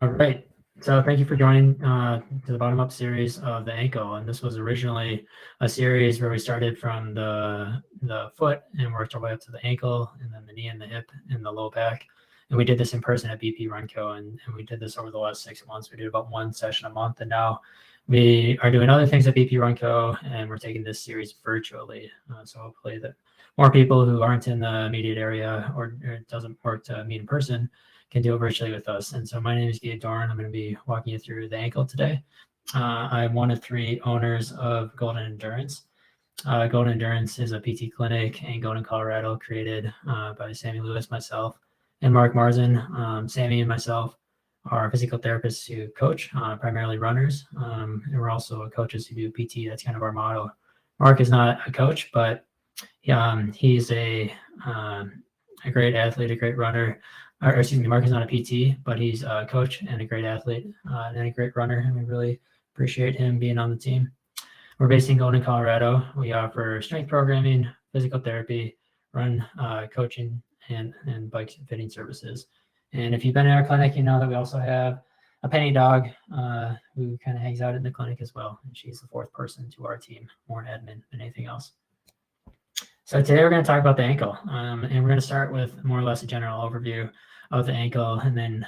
All right. So thank you for joining to the bottom up series of the ankle. And this was originally a series where we started from the foot and worked our way up to the ankle and then the knee and the hip and the low back. And we did this in person at BP Run Co. And we did this over the last 6 months. We did about one session a month. And now we are doing other things at BP Run Co. And we're taking this series virtually. So hopefully that more people who aren't in the immediate area or it doesn't work to meet in person can do it virtually with us. And so my name is Gabe Doran. I'm going to be walking you through the ankle today. I'm one of 3 owners of Golden Endurance. Golden Endurance is a PT clinic in Golden, Colorado, created by Sammy Lewis, myself, and Mark Marzin. Sammy and myself are physical therapists who coach, primarily runners, and we're also coaches who do PT. That's kind of our motto. Mark is not a coach, but he's a great athlete, a great runner. Mark is not a PT, but he's a coach and a great athlete and a great runner. And we really appreciate him being on the team. We're based in Golden, Colorado. We offer strength programming, physical therapy, run coaching, and bike fitting services. And if you've been in our clinic, you know that we also have a penny dog who kind of hangs out in the clinic as well. And she's the 4th person to our team, more admin than anything else. So today we're going to talk about the ankle, and we're going to start with more or less a general overview of the ankle and then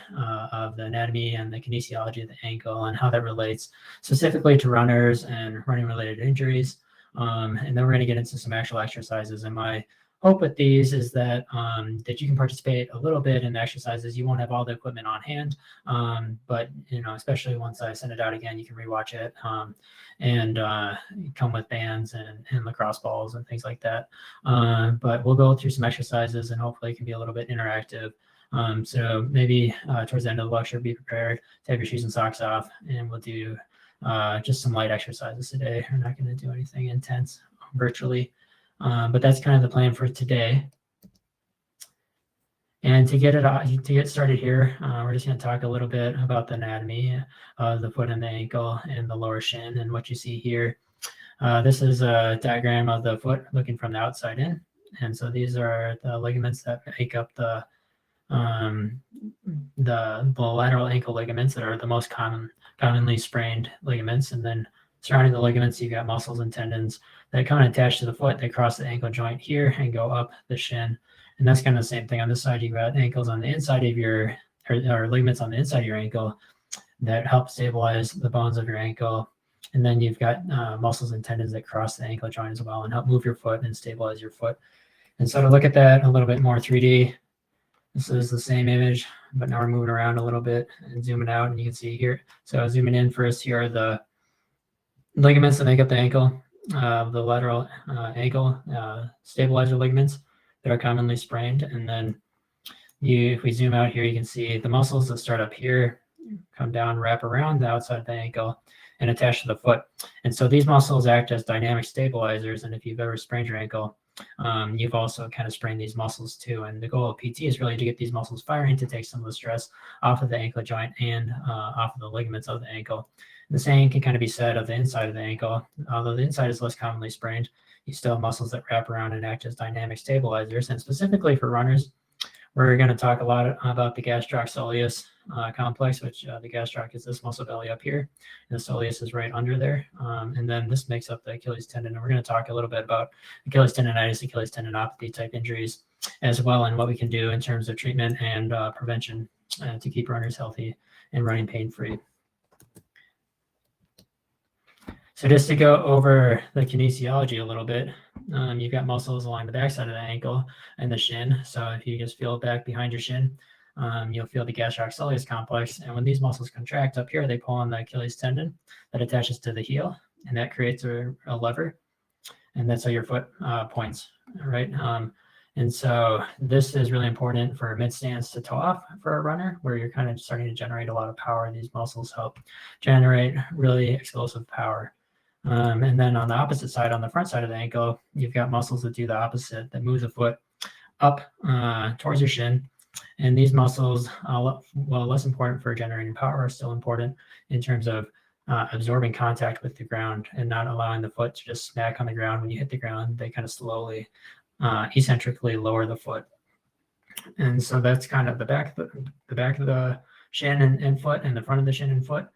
of the anatomy and the kinesiology of the ankle and how that relates specifically to runners and running related injuries. And then we're going to get into some actual exercises. And my hope with these is that that you can participate a little bit in the exercises. You won't have all the equipment on hand, but especially once I send it out again, you can rewatch it and come with bands and lacrosse balls and things like that. But we'll go through some exercises and hopefully it can be a little bit interactive. So maybe towards the end of the lecture, be prepared to have your shoes and socks off, and we'll do just some light exercises today. We're not going to do anything intense virtually. But that's kind of the plan for today. And to get started here, we're just going to talk a little bit about the anatomy of the foot and the ankle and the lower shin. And what you see here, this is a diagram of the foot looking from the outside in. And so these are the ligaments that make up the lateral ankle ligaments that are the most commonly sprained ligaments. And then surrounding the ligaments, you've got muscles and tendons that kind of attach to the foot. They cross the ankle joint here and go up the shin. And that's kind of the same thing on this side. You've got ankles on the inside of your, or ligaments on the inside of your ankle that help stabilize the bones of your ankle. And then you've got muscles and tendons that cross the ankle joint as well and help move your foot and stabilize your foot. And so to look at that a little bit more 3D, this is the same image, but now we're moving around a little bit and zooming out, and you can see here. So zooming in first, here are the ligaments that make up the ankle, the lateral ankle stabilizer ligaments that are commonly sprained. And then if we zoom out here, you can see the muscles that start up here, come down, wrap around the outside of the ankle, and attach to the foot. And so these muscles act as dynamic stabilizers. And if you've ever sprained your ankle, you've also kind of sprained these muscles too. And the goal of PT is really to get these muscles firing to take some of the stress off of the ankle joint and off of the ligaments of the ankle. The same can kind of be said of the inside of the ankle. Although the inside is less commonly sprained, you still have muscles that wrap around and act as dynamic stabilizers. And specifically for runners, we're going to talk a lot about the gastroc-soleus complex, which the gastroc is this muscle belly up here, and the soleus is right under there. And then this makes up the Achilles tendon. And we're going to talk a little bit about Achilles tendonitis, Achilles tendinopathy type injuries as well, and what we can do in terms of treatment and prevention to keep runners healthy and running pain-free. So just to go over the kinesiology a little bit, you've got muscles along the backside of the ankle and the shin. So if you just feel it back behind your shin, you'll feel the gastroc-soleus complex. And when these muscles contract up here, they pull on the Achilles tendon that attaches to the heel, and that creates a lever. And that's how your foot points, right? And so this is really important for mid stance to toe off for a runner, where you're kind of starting to generate a lot of power. These muscles help generate really explosive power. And then on the opposite side, on the front side of the ankle, you've got muscles that do the opposite, that move the foot up towards your shin. And these muscles, while less important for generating power, are still important in terms of absorbing contact with the ground and not allowing the foot to just smack on the ground when you hit the ground. They kind of slowly, eccentrically lower the foot. And so that's kind of the back of the shin and foot and the front of the shin and foot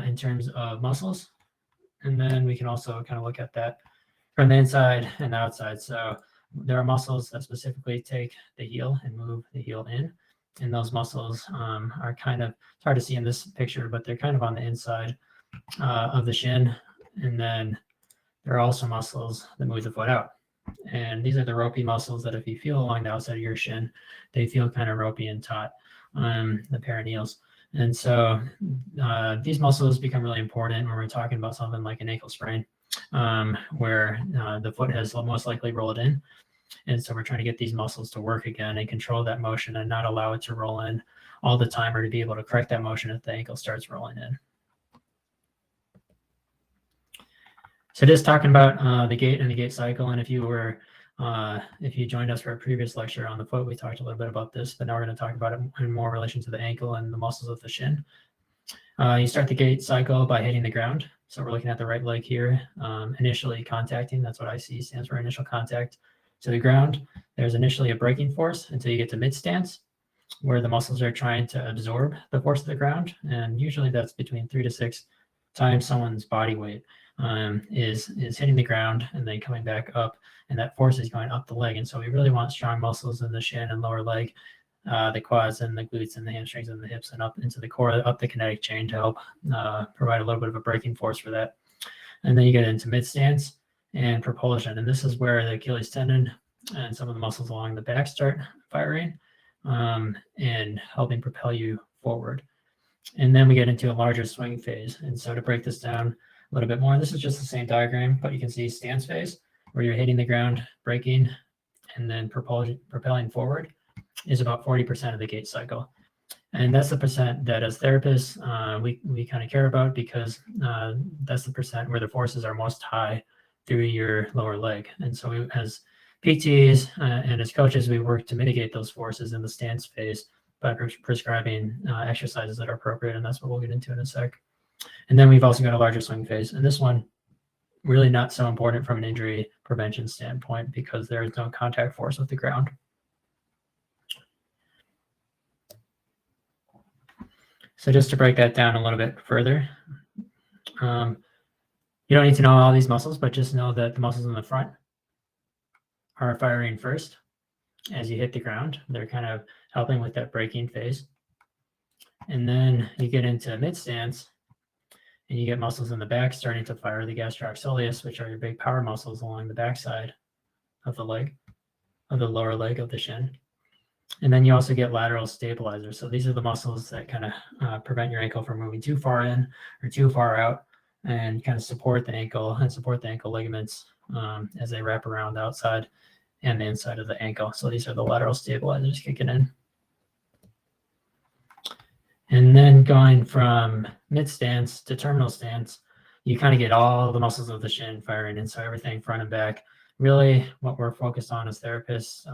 in terms of muscles. And then we can also kind of look at that from the inside and the outside. So there are muscles that specifically take the heel and move the heel in. And those muscles are kind of, it's hard to see in this picture, but they're kind of on the inside of the shin. And then there are also muscles that move the foot out. And these are the ropey muscles that if you feel along the outside of your shin, they feel kind of ropey and taut, the peroneals. And so these muscles become really important when we're talking about something like an ankle sprain, where the foot has most likely rolled in. And so we're trying to get these muscles to work again and control that motion and not allow it to roll in all the time, or to be able to correct that motion if the ankle starts rolling in. So just talking about the gait and the gait cycle, and if you joined us for a previous lecture on the foot, we talked a little bit about this, but now we're going to talk about it in more relation to the ankle and the muscles of the shin. You start the gait cycle by hitting the ground. So we're looking at the right leg here, initially contacting, that's what IC stands for, initial contact to the ground. There's initially a braking force until you get to mid stance, where the muscles are trying to absorb the force of the ground. And usually that's between 3 to 6 times someone's body weight is hitting the ground and then coming back up, and that force is going up the leg. And so we really want strong muscles in the shin and lower leg, the quads and the glutes and the hamstrings and the hips, and up into the core, up the kinetic chain to help provide a little bit of a braking force for that. And then you get into mid stance and propulsion. And this is where the Achilles tendon and some of the muscles along the back start firing and helping propel you forward. And then we get into a larger swing phase. And so to break this down a little bit more, this is just the same diagram, but you can see stance phase, where you're hitting the ground, braking, and then propelling forward, is about 40% of the gait cycle. And that's the percent that as therapists, we kind of care about, because that's the percent where the forces are most high through your lower leg. And so we, as PTs and as coaches, we work to mitigate those forces in the stance phase by prescribing exercises that are appropriate. And that's what we'll get into in a sec. And then we've also got a larger swing phase. And this one, really not so important from an injury prevention standpoint, because there is no contact force with the ground. So just to break that down a little bit further, you don't need to know all these muscles, but just know that the muscles in the front are firing first as you hit the ground. They're kind of helping with that braking phase. And then you get into mid stance, and you get muscles in the back starting to fire, the gastrocsoleus, which are your big power muscles along the backside of the leg, of the lower leg of the shin. And then you also get lateral stabilizers. So these are the muscles that kind of prevent your ankle from moving too far in or too far out, and kind of support the ankle and support the ankle ligaments as they wrap around the outside and the inside of the ankle. So these are the lateral stabilizers kicking in. And then going from mid stance to terminal stance, you kind of get all the muscles of the shin firing. And so everything front and back, really what we're focused on as therapists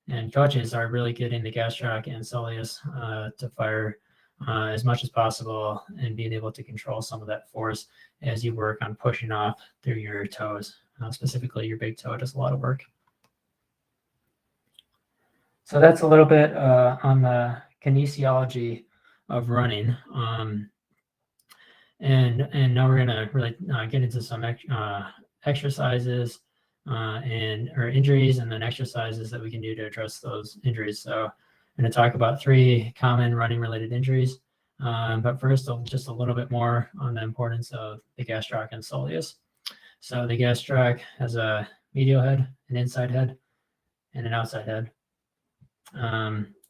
and coaches are really getting the gastroc and soleus to fire as much as possible, and being able to control some of that force as you work on pushing off through your toes. Specifically, your big toe does a lot of work. So that's a little bit on the kinesiology of running. And now we're going to really get into some exercises or injuries, and then exercises that we can do to address those injuries. So I'm going to talk about 3 common running related injuries. But first, just a little bit more on the importance of the gastroc and soleus. So the gastroc has a medial head, an inside head, and an outside head.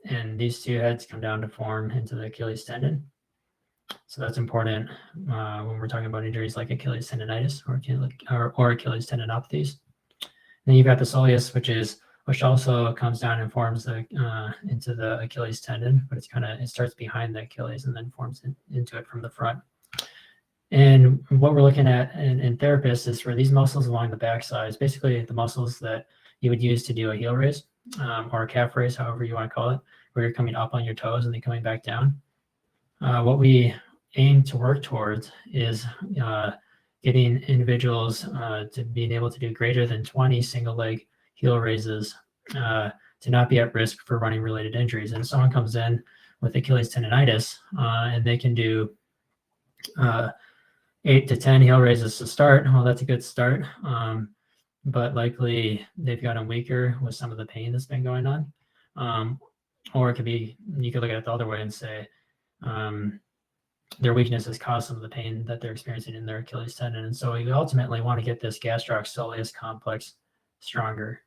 And these 2 heads come down to form into the Achilles tendon. So that's important when we're talking about injuries like Achilles tendinitis or Achilles tendinopathies. Then you've got the soleus, which also comes down and forms into the Achilles tendon, but it starts behind the Achilles and then forms into it from the front. And what we're looking at in therapists is for these muscles along the backside, basically the muscles that you would use to do a heel raise or a calf raise, however you want to call it, where you're coming up on your toes and then coming back down. What we aim to work towards is getting individuals to being able to do greater than 20 single leg heel raises to not be at risk for running related injuries. And if someone comes in with Achilles tendinitis, and they can do 8 to 10 heel raises to start. Well, that's a good start, but likely they've gotten weaker with some of the pain that's been going on. Or it could be, you could look at it the other way and say their weakness has caused some of the pain that they're experiencing in their Achilles tendon. And so you ultimately want to get this gastroc-soleus complex stronger.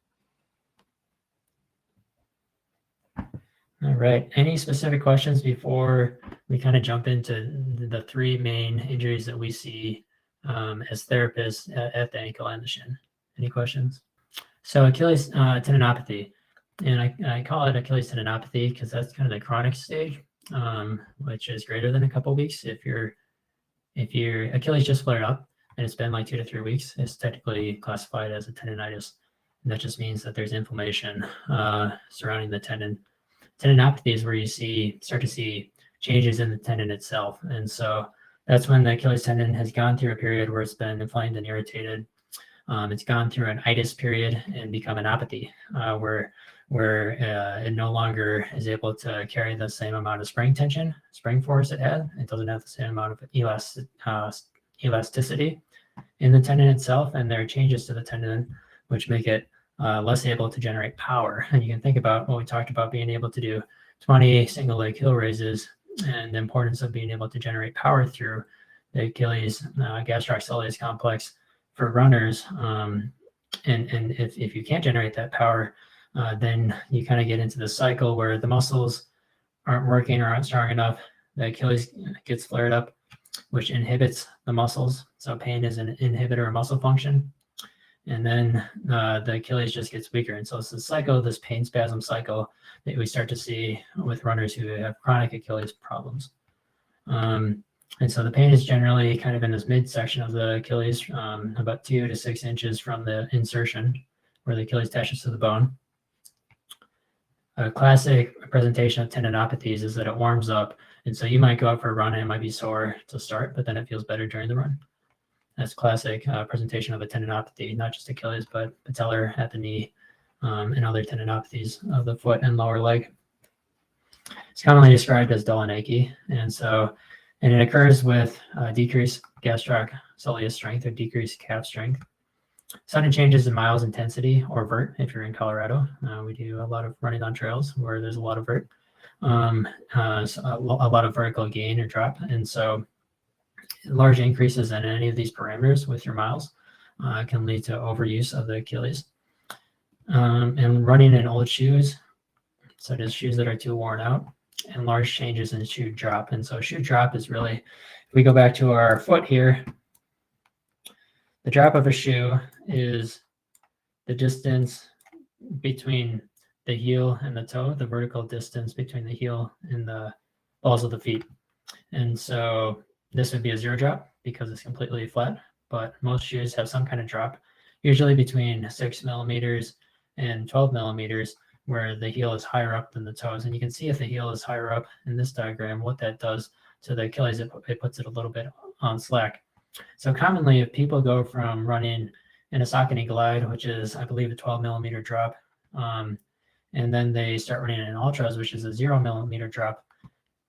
All right. Any specific questions before we kind of jump into the three main injuries that we see as therapists at the ankle and the shin? Any questions? So Achilles tendinopathy, and I call it Achilles tendinopathy because that's kind of the chronic stage, which is greater than a couple of weeks. If your Achilles just flared up and it's been like 2 to 3 weeks, it's technically classified as a tendinitis. And that just means that there's inflammation surrounding the tendon. Tendinopathy is where you start to see changes in the tendon itself. And so that's when the Achilles tendon has gone through a period where it's been inflamed and irritated. It's gone through an itis period and become an apathy, where it no longer is able to carry the same amount of spring force it had. It doesn't have the same amount of elasticity in the tendon itself, and there are changes to the tendon which make it less able to generate power. And you can think about what we talked about, being able to do 20 single leg heel raises and the importance of being able to generate power through the Achilles gastroc-soleus complex for runners. And if you can't generate that power, then you kind of get into the cycle where the muscles aren't working or aren't strong enough. The Achilles gets flared up, which inhibits the muscles. So pain is an inhibitor of muscle function. And then the Achilles just gets weaker. And so it's the cycle, this pain spasm cycle that we start to see with runners who have chronic Achilles problems. And so the pain is generally kind of in this midsection of the Achilles, about 2 to 6 inches from the insertion where the Achilles attaches to the bone. A classic presentation of tendinopathies is that it warms up. And so you might go out for a run and it might be sore to start, but then it feels better during the run. That's classic presentation of a tendinopathy, not just Achilles, but patellar at the knee and other tendinopathies of the foot and lower leg. It's commonly described as dull and achy. And it occurs with decreased gastroc-soleus strength or decreased calf strength. Sudden changes in miles intensity or vert. If you're in Colorado, we do a lot of running on trails where there's a lot of vert, so a lot of vertical gain or drop. And so large increases in any of these parameters with your miles can lead to overuse of the Achilles. And running in old shoes, such as shoes that are too worn out, and large changes in shoe drop. And so shoe drop is really, if we go back to our foot here, the drop of a shoe is the distance between the heel and the toe, the vertical distance between the heel and the balls of the feet. And so this would be a zero drop because it's completely flat, but most shoes have some kind of drop, usually between 6 millimeters and 12 millimeters, where the heel is higher up than the toes. And you can see if the heel is higher up in this diagram, what that does to the Achilles, it puts it a little bit on slack. So commonly, if people go from running in a Saucony Glide, which is, I believe, a 12 millimeter drop, and then they start running in ultras, which is a 0 millimeter drop,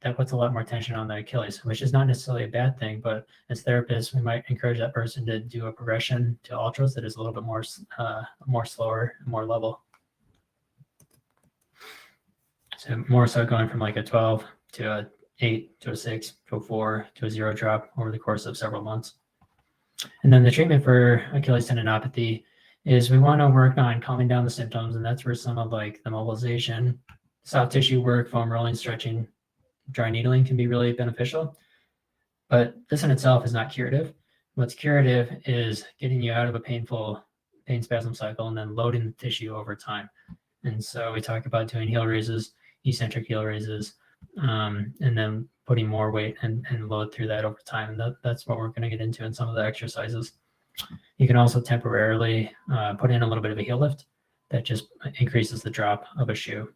that puts a lot more tension on the Achilles, which is not necessarily a bad thing, but as therapists, we might encourage that person to do a progression to ultras that is a little bit more slower, more level. So more so going from like a 12 to a 8 to a 6 to a 4 to a 0 drop over the course of several months. And then the treatment for Achilles tendinopathy is we want to work on calming down the symptoms, and that's where some of like the mobilization, soft tissue work, foam rolling, stretching, dry needling can be really beneficial. But this in itself is not curative. What's curative is getting you out of a painful pain spasm cycle and then loading the tissue over time. And so we talk about doing heel raises, eccentric heel raises, and then putting more weight and load through that over time. And that's what we're going to get into in some of the exercises. You can also temporarily put in a little bit of a heel lift that just increases the drop of a shoe.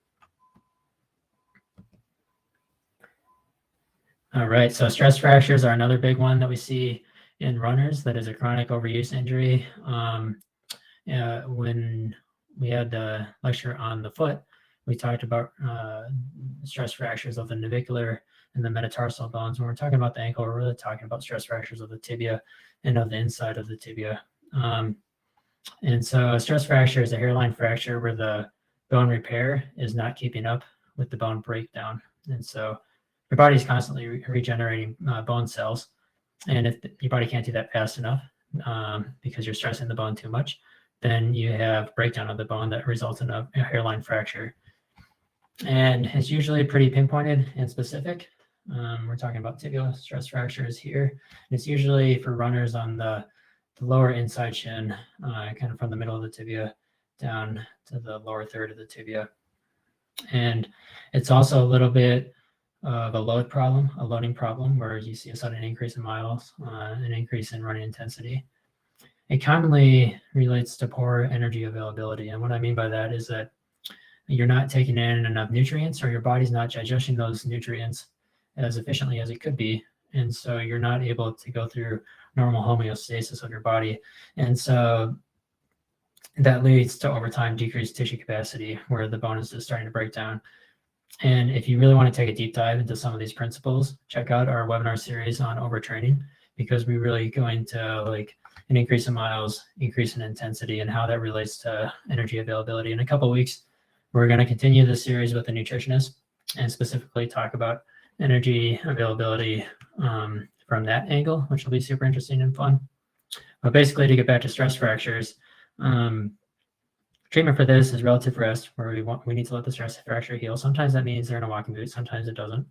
All right, so stress fractures are another big one that we see in runners. That is a chronic overuse injury. When we had the lecture on the foot, We talked about stress fractures of the navicular and the metatarsal bones. When we're talking about the ankle, we're really talking about stress fractures of the tibia and of the inside of the tibia. And so a stress fracture is a hairline fracture where the bone repair is not keeping up with the bone breakdown. And so your body is constantly regenerating bone cells. And if your body can't do that fast enough because you're stressing the bone too much, then you have breakdown of the bone that results in a hairline fracture. And it's usually pretty pinpointed and specific. We're talking about tibial stress fractures here. And it's usually for runners on the lower inside shin, kind of from the middle of the tibia down to the lower third of the tibia. And it's also a little bit of a loading problem, where you see a sudden increase in miles, an increase in running intensity. It commonly relates to poor energy availability. And what I mean by that is that you're not taking in enough nutrients, or your body's not digesting those nutrients as efficiently as it could be. And so you're not able to go through normal homeostasis of your body. And so that leads to, over time, decreased tissue capacity, where the bone is just starting to break down. And if you really want to take a deep dive into some of these principles, check out our webinar series on overtraining, because we really go into like an increase in miles, increase in intensity, and how that relates to energy availability. In a couple of weeks, we're going to continue this series with a nutritionist and specifically talk about energy availability from that angle, which will be super interesting and fun. But basically, to get back to stress fractures, treatment for this is relative rest, where we need to let the stress fracture heal. Sometimes that means they're in a walking boot, sometimes it doesn't.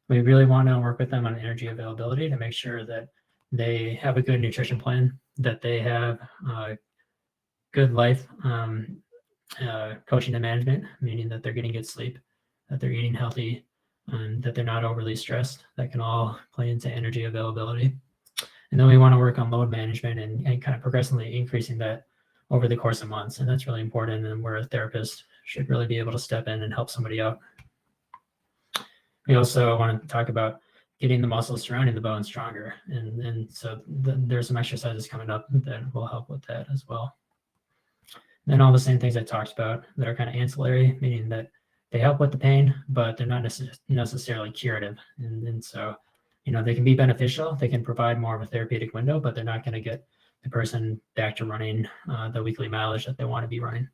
We really want to work with them on energy availability to make sure that they have a good nutrition plan, that they have good life coaching and management, meaning that they're getting good sleep, that they're eating healthy, that they're not overly stressed. That can all play into energy availability. And then we want to work on load management and kind of progressively increasing that over the course of months. And that's really important, and where a therapist should really be able to step in and help somebody out. We also want to talk about getting the muscles surrounding the bone stronger. And so there's some exercises coming up that will help with that as well. And all the same things I talked about that are kind of ancillary, meaning that they help with the pain, but they're not necessarily curative. And so, they can be beneficial. They can provide more of a therapeutic window, but they're not going to get the person back to running the weekly mileage that they want to be running.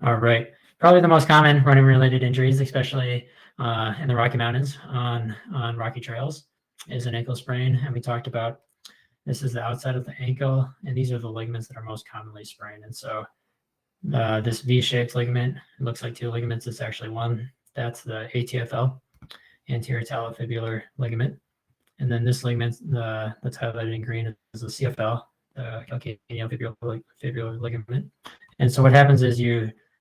All right. Probably the most common running related injuries, especially in the Rocky Mountains on rocky trails, is an ankle sprain. And we talked about, this is the outside of the ankle, and these are the ligaments that are most commonly sprained. And so this V-shaped ligament, it looks like two ligaments. It's actually one. That's the ATFL, anterior talofibular ligament. And then this ligament that's highlighted in green is the CFL, the calcaneofibular ligament. And so what happens is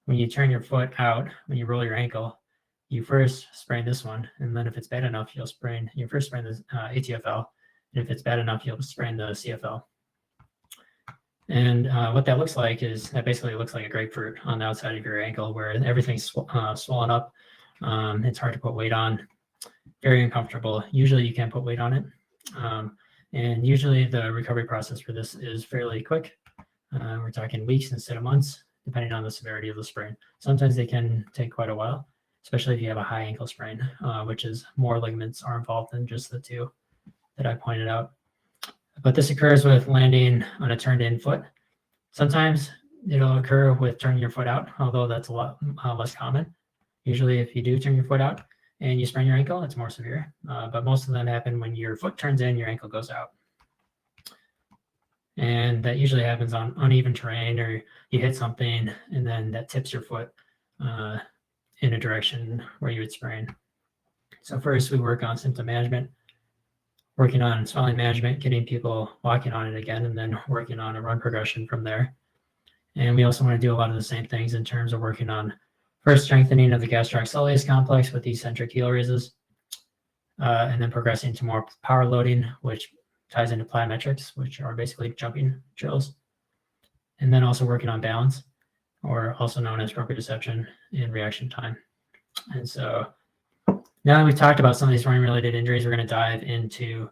when you turn your foot out, when you roll your ankle, you first sprain this one. And then if it's bad enough, you first sprain the ATFL. And if it's bad enough, you'll sprain the CFL. And what that looks like is, that basically looks like a grapefruit on the outside of your ankle, where everything's swollen up. It's hard to put weight on, very uncomfortable. Usually you can't put weight on it. And usually the recovery process for this is fairly quick. We're talking weeks instead of months, depending on the severity of the sprain. Sometimes they can take quite a while, especially if you have a high ankle sprain, which is more ligaments are involved than just the two that I pointed out. But this occurs with landing on a turned in foot. Sometimes it'll occur with turning your foot out, although that's a lot less common. Usually if you do turn your foot out and you sprain your ankle, it's more severe. But most of them happen when your foot turns in, your ankle goes out. And that usually happens on uneven terrain, or you hit something and then that tips your foot in a direction where you would sprain. So first we work on symptom management, working on swelling management, getting people walking on it again, and then working on a run progression from there. And we also want to do a lot of the same things in terms of working on first strengthening of the gastroaxilleus complex with eccentric heel raises, and then progressing to more power loading, which ties into plyometrics, which are basically jumping drills. And then also working on balance, or also known as proprioception and reaction time. And so now that we've talked about some of these running-related injuries, we're going to dive into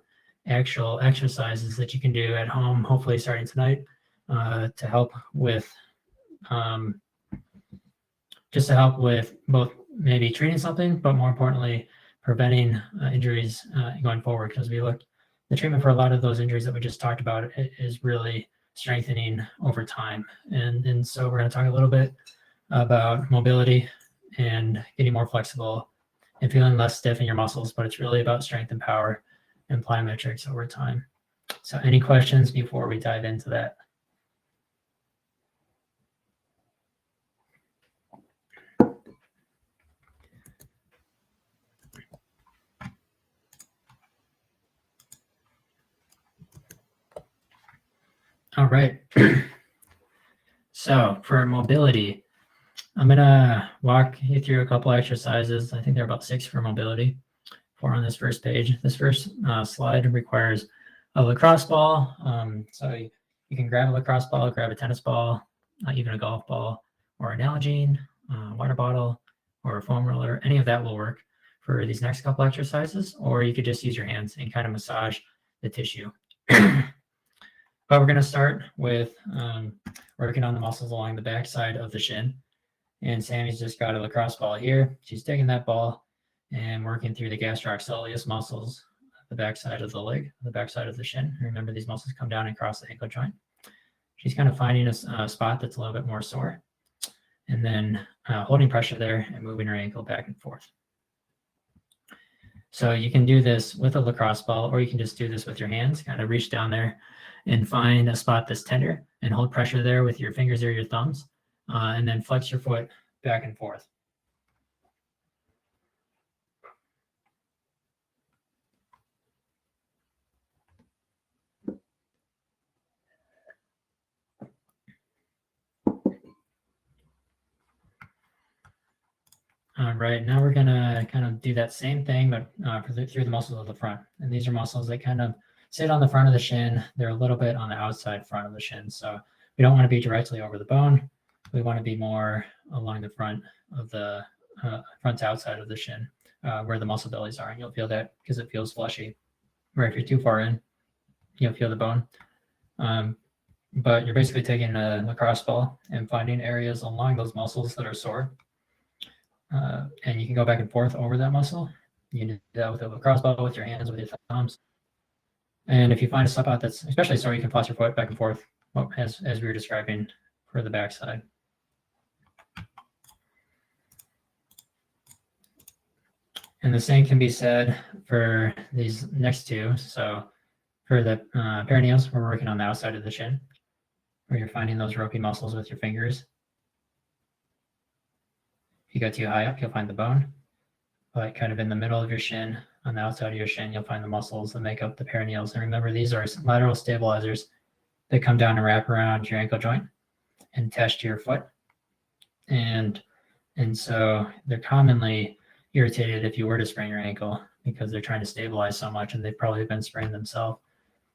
actual exercises that you can do at home, hopefully starting tonight, to help with just to help with both maybe treating something, but more importantly, preventing injuries going forward. Because the treatment for a lot of those injuries that we just talked about is really strengthening over time. And so we're going to talk a little bit about mobility and getting more flexible and feeling less stiff in your muscles, but it's really about strength and power and plyometrics over time. So any questions before we dive into that? All right. So for mobility, I'm going to walk you through a couple exercises. I think there are about 6 for mobility, 4 on this first page. This first slide requires a lacrosse ball. So you can grab a lacrosse ball, grab a tennis ball, even a golf ball, or an Nalgene, water bottle, or a foam roller. Any of that will work for these next couple exercises, or you could just use your hands and kind of massage the tissue. But we're going to start with working on the muscles along the back side of the shin. And Sammy's just got a lacrosse ball here. She's taking that ball and working through the gastrocsoleus muscles, the back side of the leg, the back side of the shin. Remember, these muscles come down and cross the ankle joint. She's kind of finding a spot that's a little bit more sore, and then holding pressure there and moving her ankle back and forth. So you can do this with a lacrosse ball, or you can just do this with your hands, kind of reach down there and find a spot that's tender and hold pressure there with your fingers or your thumbs, and then flex your foot back and forth. All right, now we're gonna kind of do that same thing, but through the muscles of the front. And these are muscles that kind of sit on the front of the shin. They're a little bit on the outside front of the shin. So we don't want to be directly over the bone. We want to be more along the front of the front to outside of the shin, where the muscle bellies are. And you'll feel that because it feels fleshy. Where if you're too far in, you'll feel the bone. But you're basically taking a lacrosse ball and finding areas along those muscles that are sore. And you can go back and forth over that muscle. You can do that with a lacrosse ball, with your hands, with your thumbs. And if you find a spot that's especially sore, you can floss your foot back and forth, as we were describing for the backside. And the same can be said for these next two. So for the perineals, we're working on the outside of the shin, where you're finding those ropey muscles with your fingers. If you go too high up, you'll find the bone. But kind of in the middle of your shin, on the outside of your shin, you'll find the muscles that make up the perineals. And remember, these are lateral stabilizers that come down and wrap around your ankle joint and attach to your foot. And so they're commonly irritated if you were to sprain your ankle, because they're trying to stabilize so much and they've probably been sprained themselves.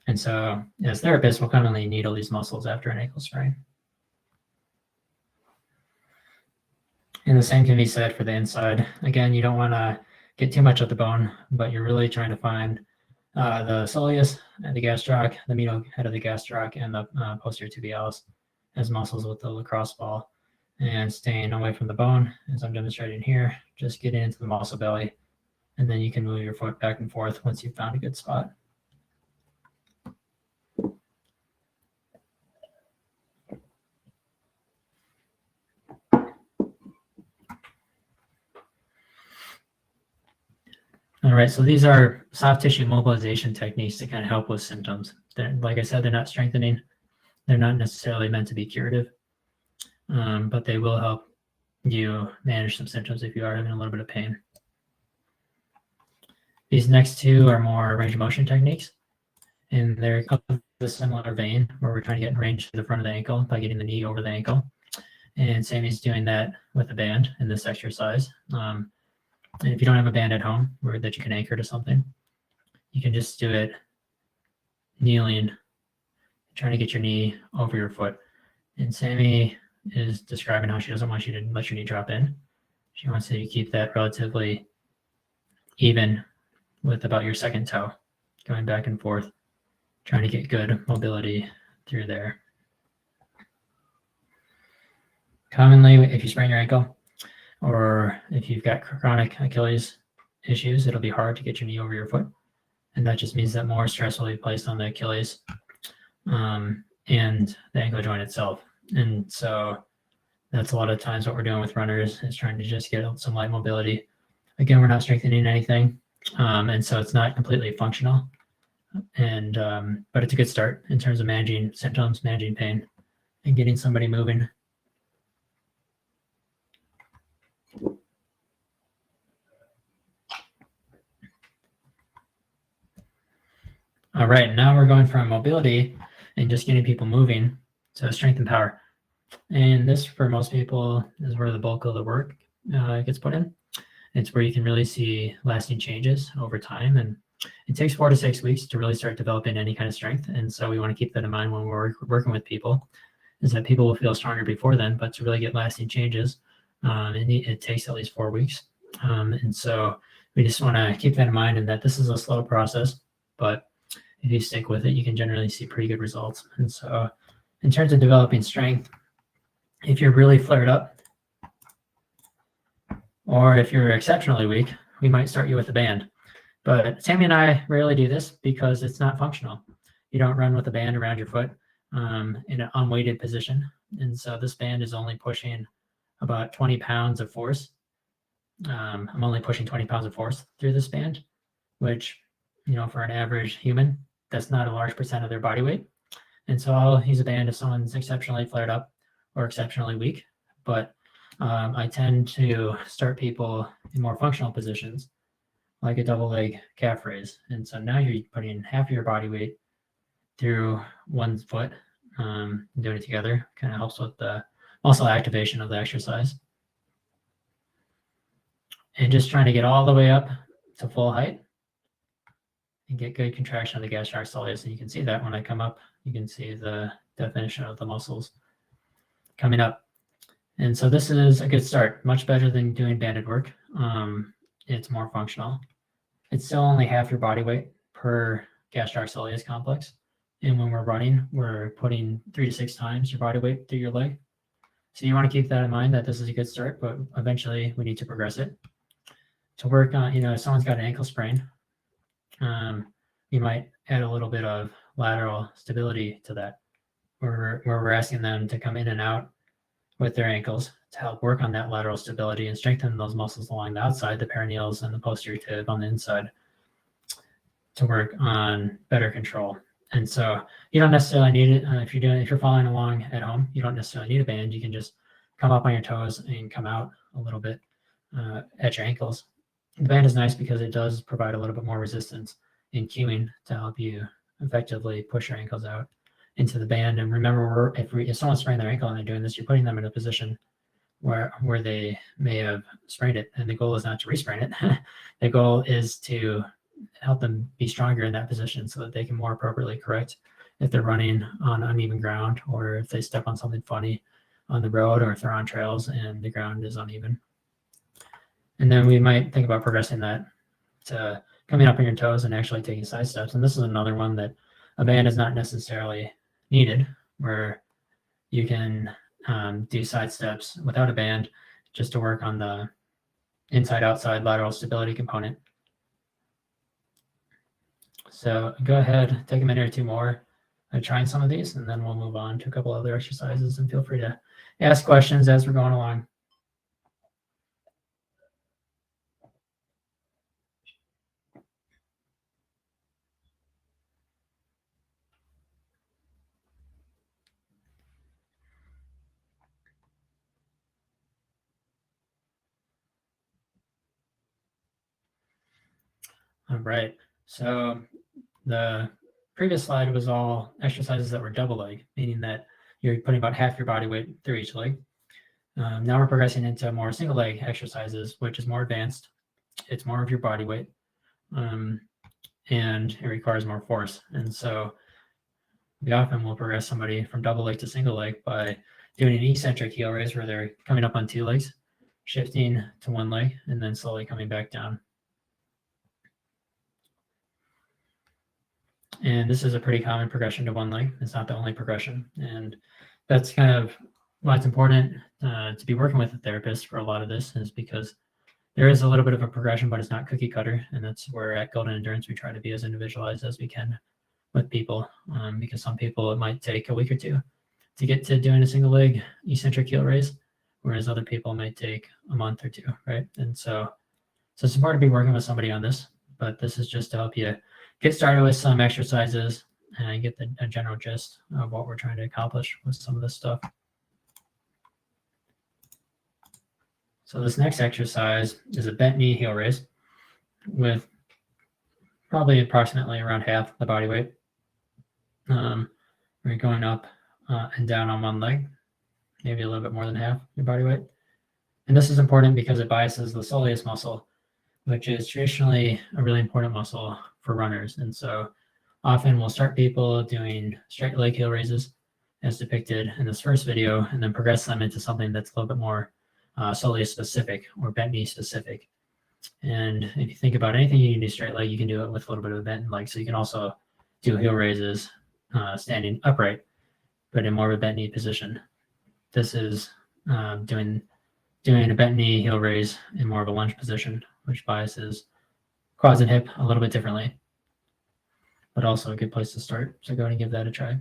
And so as therapists, we'll commonly needle these muscles after an ankle sprain. And the same can be said for the inside. Again, you don't want to get too much of the bone, but you're really trying to find the soleus, and the gastroc, the medial head of the gastroc, and the posterior tibialis as muscles with the lacrosse ball. And staying away from the bone, as I'm demonstrating here, just getting into the muscle belly, and then you can move your foot back and forth once you've found a good spot. All right, so these are soft tissue mobilization techniques to kind of help with symptoms. Like I said, they're not strengthening. They're not necessarily meant to be curative, but they will help you manage some symptoms if you are having a little bit of pain. These next two are more range of motion techniques, and they're of the similar vein, where we're trying to get in range to the front of the ankle by getting the knee over the ankle. And Sammy's doing that with a band in this exercise. And if you don't have a band at home that you can anchor to something, you can just do it kneeling, trying to get your knee over your foot. And Sammy is describing how she doesn't want you to let your knee drop in. She wants you to keep that relatively even with about your second toe, going back and forth, trying to get good mobility through there. Commonly, if you sprain your ankle, Or if you've got chronic Achilles issues, it'll be hard to get your knee over your foot. And that just means that more stress will be placed on the Achilles and the ankle joint itself. And so that's a lot of times what we're doing with runners is trying to just get some light mobility. Again, we're not strengthening anything. And so it's not completely functional. And but it's a good start in terms of managing symptoms, managing pain, and getting somebody moving. All right, now we're going from mobility and just getting people moving to strength and power. And this, for most people, is where the bulk of the work gets put in. It's where you can really see lasting changes over time. And it takes 4 to 6 weeks to really start developing any kind of strength. And so we want to keep that in mind when we're working with people, is that people will feel stronger before then, but to really get lasting changes, it takes at least 4 weeks. And so we just want to keep that in mind, and that this is a slow process, but if you stick with it, you can generally see pretty good results. And so in terms of developing strength, if you're really flared up, or if you're exceptionally weak, we might start you with a band. But Sammy and I rarely do this because it's not functional. You don't run with a band around your foot in an unweighted position. And so this band is only pushing about 20 pounds of force. I'm only pushing 20 pounds of force through this band, which, for an average human, that's not a large percent of their body weight. And so I'll use a band if someone's exceptionally flared up or exceptionally weak. But I tend to start people in more functional positions, like a double leg calf raise. And so now you're putting half of your body weight through one foot, doing it together. Kind of helps with the muscle activation of the exercise. And just trying to get all the way up to full height and get good contraction of the gastric soleus. And you can see that when I come up, you can see the definition of the muscles coming up. And so this is a good start, much better than doing banded work. It's more functional. It's still only half your body weight per gastric soleus complex. And when we're running, we're putting 3 to 6 times your body weight through your leg. So you want to keep that in mind, that this is a good start, but eventually we need to progress it. To work on, if someone's got an ankle sprain, you might add a little bit of lateral stability to that, where we're asking them to come in and out with their ankles to help work on that lateral stability and strengthen those muscles along the outside, the peroneals and the posterior tib on the inside, to work on better control. And so you don't necessarily need it if you're following along at home. You don't necessarily need a band. You can just come up on your toes and come out a little bit at your ankles. The band is nice because it does provide a little bit more resistance in cueing to help you effectively push your ankles out into the band. And remember, if someone sprained their ankle and they're doing this, you're putting them in a position where they may have sprained it, and the goal is not to re-sprain it. The goal is to help them be stronger in that position so that they can more appropriately correct if they're running on uneven ground, or if they step on something funny on the road, or if they're on trails and the ground is uneven. And then we might think about progressing that to coming up on your toes and actually taking side steps. And this is another one that a band is not necessarily needed, where you can do side steps without a band, just to work on the inside-outside lateral stability component. So go ahead, take a minute or two more trying some of these, and then we'll move on to a couple other exercises, and feel free to ask questions as we're going along. All right, so the previous slide was all exercises that were double leg, meaning that you're putting about half your body weight through each leg. Now we're progressing into more single leg exercises, which is more advanced. It's more of your body weight, and it requires more force. And so we often will progress somebody from double leg to single leg by doing an eccentric heel raise, where they're coming up on 2 legs, shifting to 1 leg, and then slowly coming back down. And this is a pretty common progression to 1 leg. It's not the only progression. And that's kind of why it's important to be working with a therapist for a lot of this is because there is a little bit of a progression, but it's not cookie cutter. And that's where at Golden Endurance, we try to be as individualized as we can with people, because some people, it might take a week or two to get to doing a single leg eccentric heel raise, whereas other people might take a month or two, right? And so it's important to be working with somebody on this, but this is just to help you get started with some exercises and get a general gist of what we're trying to accomplish with some of this stuff. So this next exercise is a bent knee heel raise with probably approximately around half the body weight. We're going up and down on one leg, maybe a little bit more than half your body weight. And this is important because it biases the soleus muscle, which is traditionally a really important muscle for runners. And so often we'll start people doing straight leg heel raises as depicted in this first video, and then progress them into something that's a little bit more soleus specific or bent knee specific. And if you think about anything you can do straight leg, you can do it with a little bit of a bent leg. So you can also do heel raises standing upright, but in more of a bent knee position. This is doing a bent knee heel raise in more of a lunge position, which biases quads and hip a little bit differently, but also a good place to start. So go ahead and give that a try.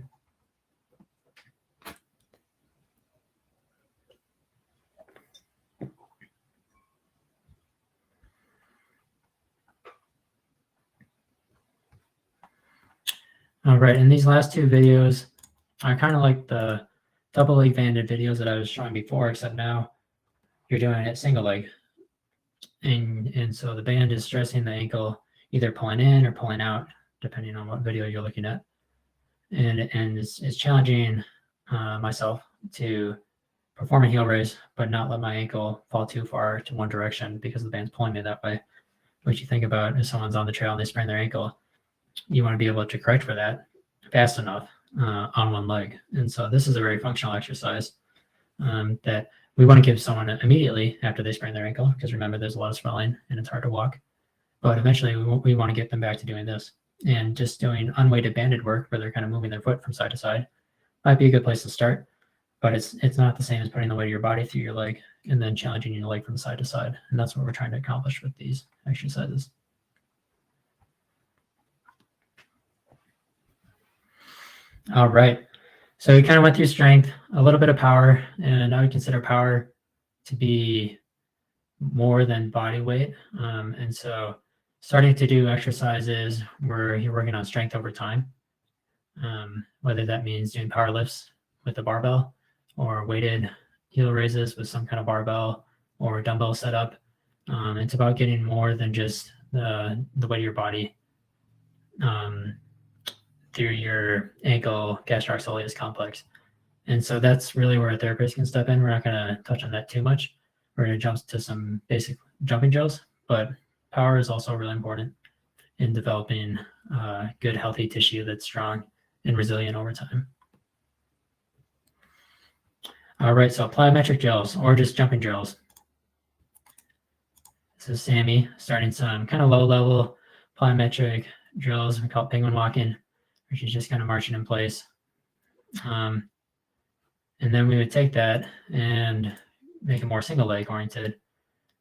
All right, and these last two videos are kind of like the double leg banded videos that I was showing before, except now you're doing it single leg. And so the band is stressing the ankle, either pulling in or pulling out, depending on what video you're looking at. And it's challenging myself to perform a heel raise, but not let my ankle fall too far to one direction because the band's pulling me that way. What you think about if someone's on the trail and they sprain their ankle, you want to be able to correct for that fast enough on one leg. And so this is a very functional exercise that we want to give someone immediately after they sprain their ankle, because remember, there's a lot of swelling and it's hard to walk. But eventually we want to get them back to doing this. And just doing unweighted banded work where they're kind of moving their foot from side to side might be a good place to start. But it's not the same as putting the weight of your body through your leg and then challenging your leg from side to side. And that's what we're trying to accomplish with these exercises. All right. So we kind of went through strength, a little bit of power, and I would consider power to be more than body weight. And so starting to do exercises where you're working on strength over time, whether that means doing power lifts with a barbell or weighted heel raises with some kind of barbell or dumbbell setup. It's about getting more than just the weight of your body through your ankle gastrocsoleus complex. And so that's really where a therapist can step in. We're not going to touch on that too much. We're going to jump to some basic jumping drills, but power is also really important in developing good, healthy tissue that's strong and resilient over time. All right, so plyometric drills or just jumping drills. This is Sammy starting some kind of low-level plyometric drills. We call it penguin walking, where she's just kind of marching in place. And then we would take that and make it more single leg oriented,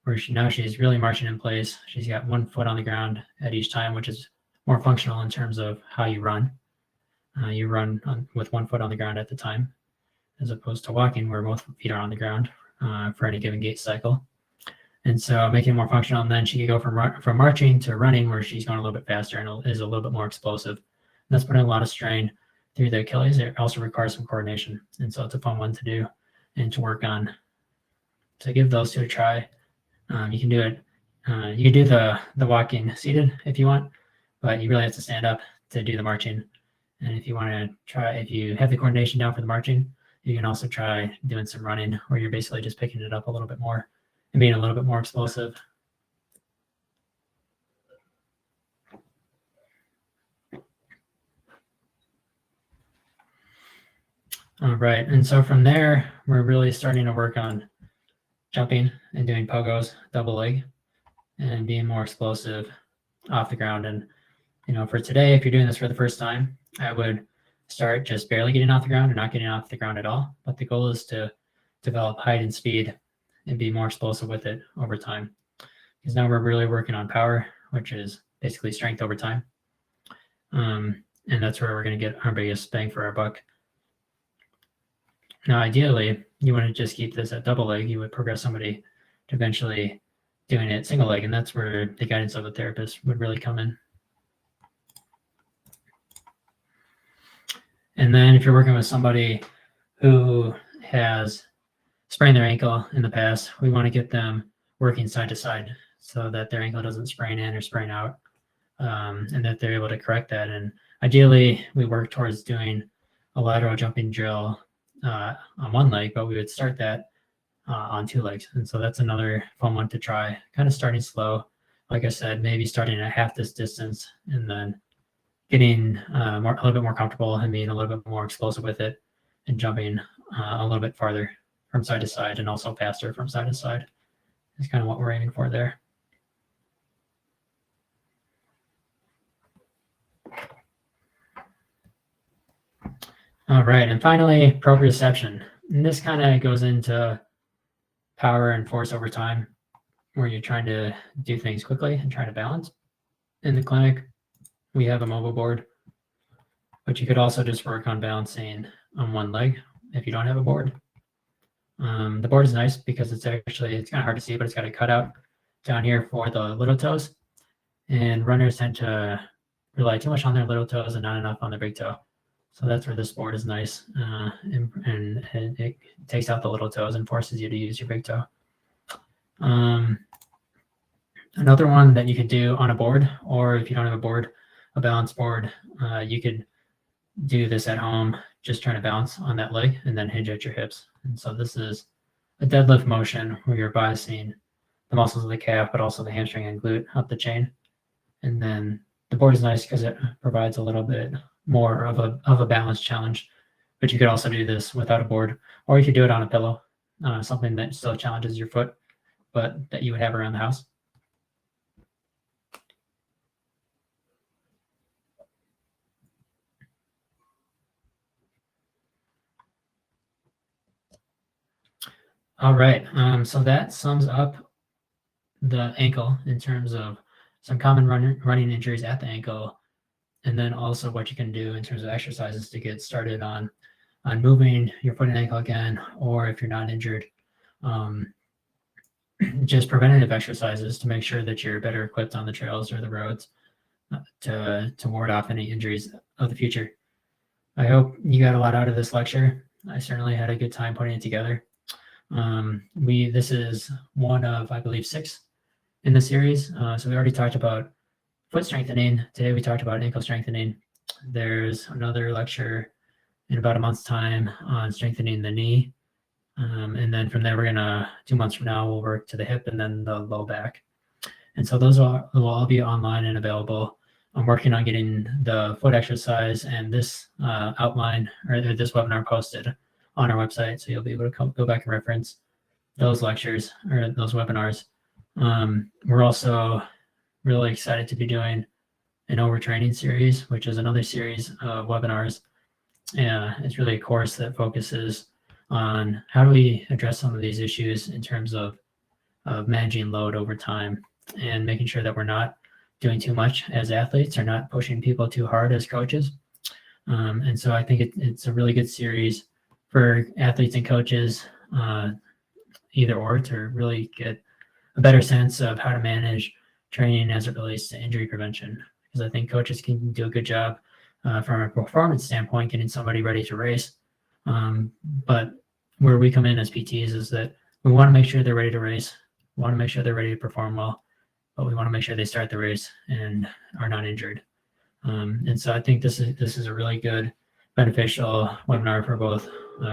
where now she's really marching in place. She's got one foot on the ground at each time, which is more functional in terms of how you run. You run with one foot on the ground at the time, as opposed to walking where both feet are on the ground for any given gait cycle. And so making it more functional, and then she can go from marching to running, where she's going a little bit faster and is a little bit more explosive. And that's putting a lot of strain through the Achilles. It also requires some coordination. And so it's a fun one to do and to work on. So give those two a try. You can do it. You can do the walking seated if you want, but you really have to stand up to do the marching. And if you want to try, if you have the coordination down for the marching, you can also try doing some running where you're basically just picking it up a little bit more and being a little bit more explosive. All right, and so from there, we're really starting to work on jumping and doing pogos, double leg, and being more explosive off the ground. And, you know, for today, if you're doing this for the first time, I would start just barely getting off the ground or not getting off the ground at all. But the goal is to develop height and speed and be more explosive with it over time. Because now we're really working on power, which is basically strength over time. And that's where we're going to get our biggest bang for our buck. Now, ideally, you want to just keep this at double leg. You would progress somebody to eventually doing it single leg, and that's where the guidance of a therapist would really come in. And then if you're working with somebody who has sprained their ankle in the past, we want to get them working side to side so that their ankle doesn't sprain in or sprain out, and that they're able to correct that. And ideally, we work towards doing a lateral jumping drill on one leg, but we would start that on two legs. And so that's another fun one to try, kind of starting slow. Like I said, maybe starting at half this distance and then getting a little bit more comfortable and being a little bit more explosive with it and jumping a little bit farther from side to side and also faster from side to side is kind of what we're aiming for there. All right, and finally, proprioception. And this kind of goes into power and force over time, where you're trying to do things quickly and trying to balance. In the clinic, we have a mobile board, but you could also just work on balancing on one leg if you don't have a board. The board is nice because it's kind of hard to see, but it's got a cutout down here for the little toes. And runners tend to rely too much on their little toes and not enough on their big toe. So that's where this board is nice, and it takes out the little toes and forces you to use your big toe. Another one that you could do on a board, or if you don't have a board, a balance board, you could do this at home, just trying to balance on that leg and then hinge at your hips. And so this is a deadlift motion where you're biasing the muscles of the calf, but also the hamstring and glute up the chain. And then the board is nice because it provides a little bit more of a balance challenge, but you could also do this without a board, or you could do it on a pillow, something that still challenges your foot, but that you would have around the house. All right, so that sums up the ankle in terms of some common running injuries at the ankle, and then also what you can do in terms of exercises to get started on moving your foot and ankle again, or if you're not injured, just preventative exercises to make sure that you're better equipped on the trails or the roads to ward off any injuries of the future. I hope you got a lot out of this lecture. I certainly had a good time putting it together. This is one of, I believe, 6 in the series. So we already talked about foot strengthening. Today we talked about ankle strengthening. There's another lecture in about a month's time on strengthening the knee. And then from there, 2 months from now, we'll work to the hip and then the low back. And so those will all be online and available. I'm working on getting the foot exercise and this outline or this webinar posted on our website. So you'll be able to go back and reference those lectures or those webinars. We're also really excited to be doing an overtraining series, which is another series of webinars. It's really a course that focuses on how do we address some of these issues in terms of managing load over time and making sure that we're not doing too much as athletes or not pushing people too hard as coaches. And so I think it's a really good series for athletes and coaches, either or, to really get a better sense of how to manage training as it relates to injury prevention. Because I think coaches can do a good job from a performance standpoint, getting somebody ready to race. But where we come in as PTs is that we want to make sure they're ready to race. We want to make sure they're ready to perform well, but we want to make sure they start the race and are not injured. And so I think this is a really good, beneficial webinar for both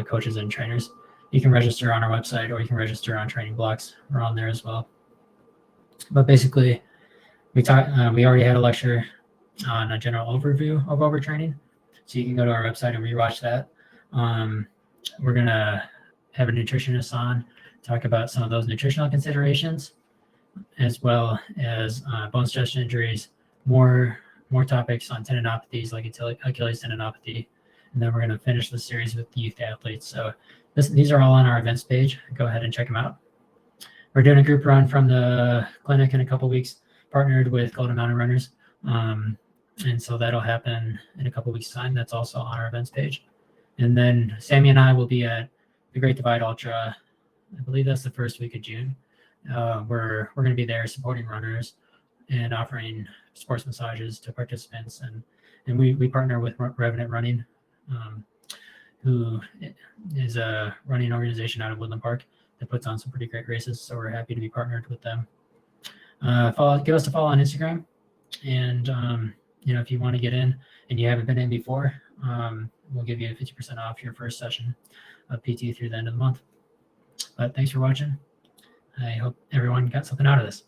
coaches and trainers. You can register on our website or you can register on Training Blocks. We're on there as well. But basically, we already had a lecture on a general overview of overtraining. So you can go to our website and rewatch that. We're going to have a nutritionist on, talk about some of those nutritional considerations, as well as bone stress injuries, more topics on tendinopathies like Achilles tendinopathy, and then we're going to finish the series with youth athletes. So these are all on our events page. Go ahead and check them out. We're doing a group run from the clinic in a couple weeks, partnered with Golden Mountain Runners. And so that'll happen in a couple weeks' time. That's also on our events page. And then Sammy and I will be at the Great Divide Ultra. I believe that's the first week of June. We're going to be there supporting runners and offering sports massages to participants. And we partner with Revenant Running, who is a running organization out of Woodland Park that puts on some pretty great races. So we're happy to be partnered with them. Give us a follow on Instagram. And, if you want to get in and you haven't been in before, we'll give you 50% off your first session of PT through the end of the month. But thanks for watching. I hope everyone got something out of this.